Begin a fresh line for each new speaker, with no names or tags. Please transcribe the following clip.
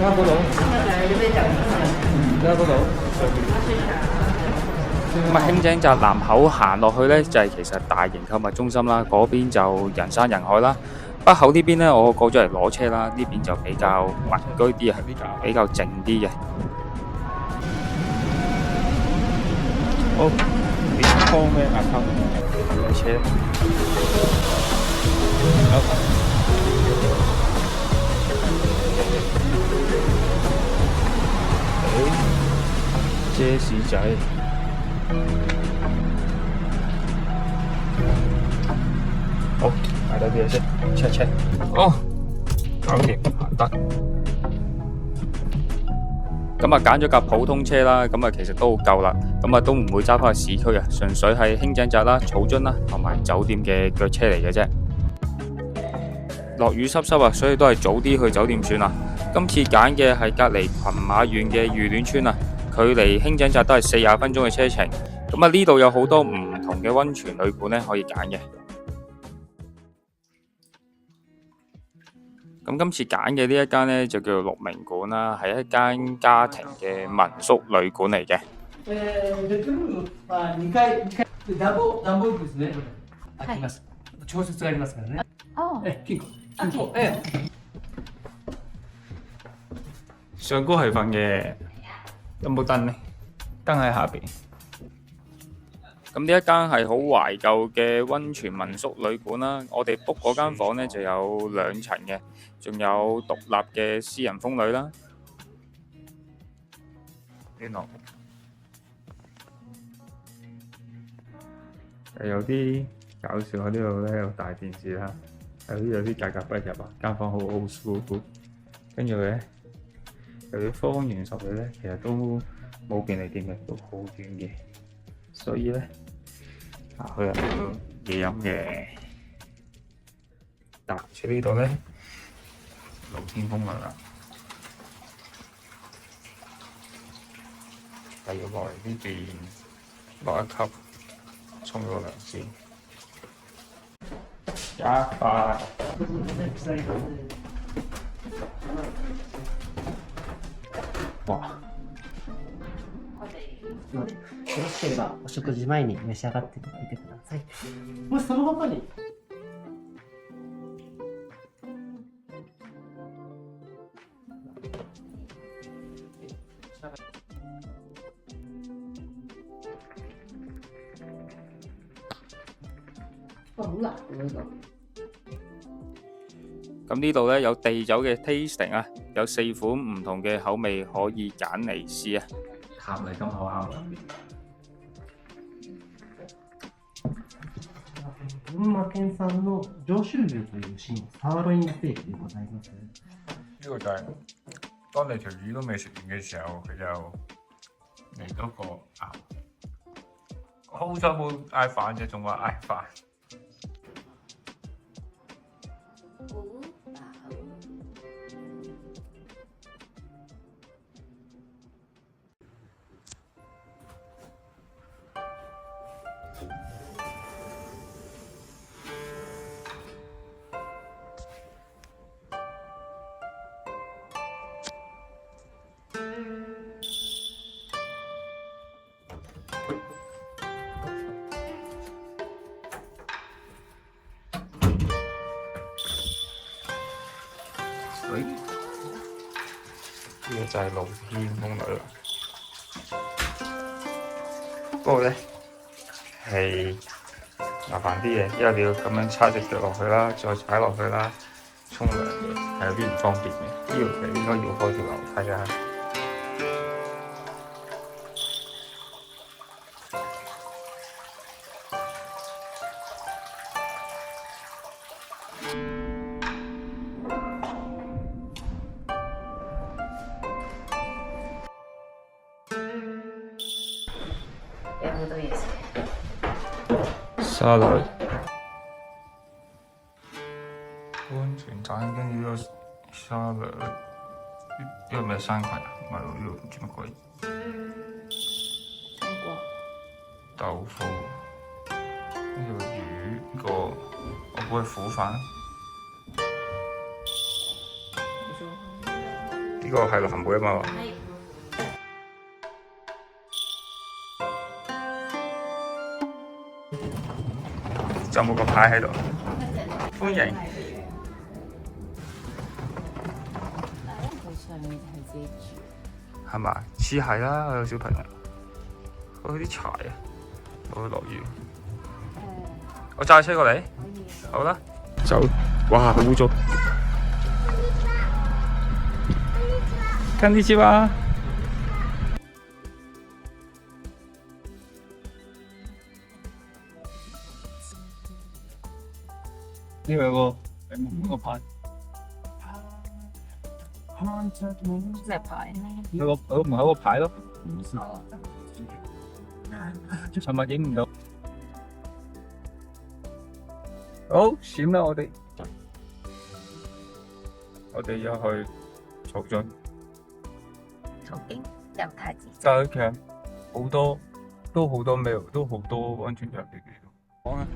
差不多，差不多。
咁啊，輕井澤南口行落去呢，就係其實大型購物中心啦，嗰邊就人山人海啦。北口呢邊呢，我過咗嚟攞車啦，呢邊就比較民居啲啊，比較靜啲嘅。
好，你方咩啊？靠，
有車。
遮士仔。好，買到啲嘢先，check check。哦，搞掂，行得。
咁啊，揀咗架普通車啦，咁啊其實都好夠啦，咁啊都唔會揸翻去市區啊，純粹係輕井澤啦、草津啦同埋酒店嘅腳車嚟嘅啫。落雨濕濕啊，所以都係早啲去酒店算啦。今次揀嘅係隔離群馬縣嘅御戀村啊，距離輕井澤都係40分鐘嘅車程。咁啊呢度有好多唔同嘅溫泉旅館咧可以揀嘅。咁今次揀嘅呢一間呢，就叫做鹿鳴館啦，係一間家庭嘅民宿旅館嚟嘅。
ベッドルームは2階暖房ですね。開きます。調節がありますからね。金庫。
上高係瞓嘅，有冇燈呢？燈喺下邊。
咁呢一間係好懷舊嘅溫泉民宿旅館啦。我哋 book 嗰間房呢就有2層嘅，仲有獨立嘅私人風呂啦。
有啲搞笑喺呢度咧，有大電視啦，有啲格格不入啊，間房好 old school，跟住咧有啲方圓10里咧，其實都冇便利店嘅，都好遠嘅，所以咧行去入嘢飲嘅。搭住呢度咧，露天風涼啦，係要落嚟呢邊落一級。沖咗涼先，加快。哇！
よろしければお食事前に召し上がってみてください。もしその他に
咁呢度呢，有地酒嘅 tasting 啊，有4款唔同嘅口味可以揀嚟試啊。
鹹嚟咁好啱。
群馬県産の上州牛という牛のサーロインステーキでございます。
呢個就係當你條魚都未食完嘅時候，佢就嚟多個鴨。好彩冇嗌飯啫，仲話嗌飯。呢個就係露天風呂啦。不過咧係麻煩啲嘅，因為你要咁樣叉隻腳落去啦，再踩落去啦，沖涼嘅係有啲唔方便嘅。呢度其實應該要開條樓梯啊。沙律、溫泉蛋，跟住呢個沙律，呢個咩生葵啊？唔係喎，呢個唔知乜鬼。豆腐，呢個魚，呢個我估係苦飯。呢個個係藍莓啊嘛。仲有冇個牌喺度？歡迎。
佢上面係自己煮。
係嘛？似係啦，我有小朋友。嗰啲柴啊，我會落雨。我揸車過嚟。好啦。走。哇！好污糟。こんにちは。呢個有個個牌。
咩牌？
有個門口個牌咯。尋日影唔到。好，閃啦我哋。我哋要去曹津。
曹經有太子。
但係其實都好多咩？都好多安全場嘅。講啊！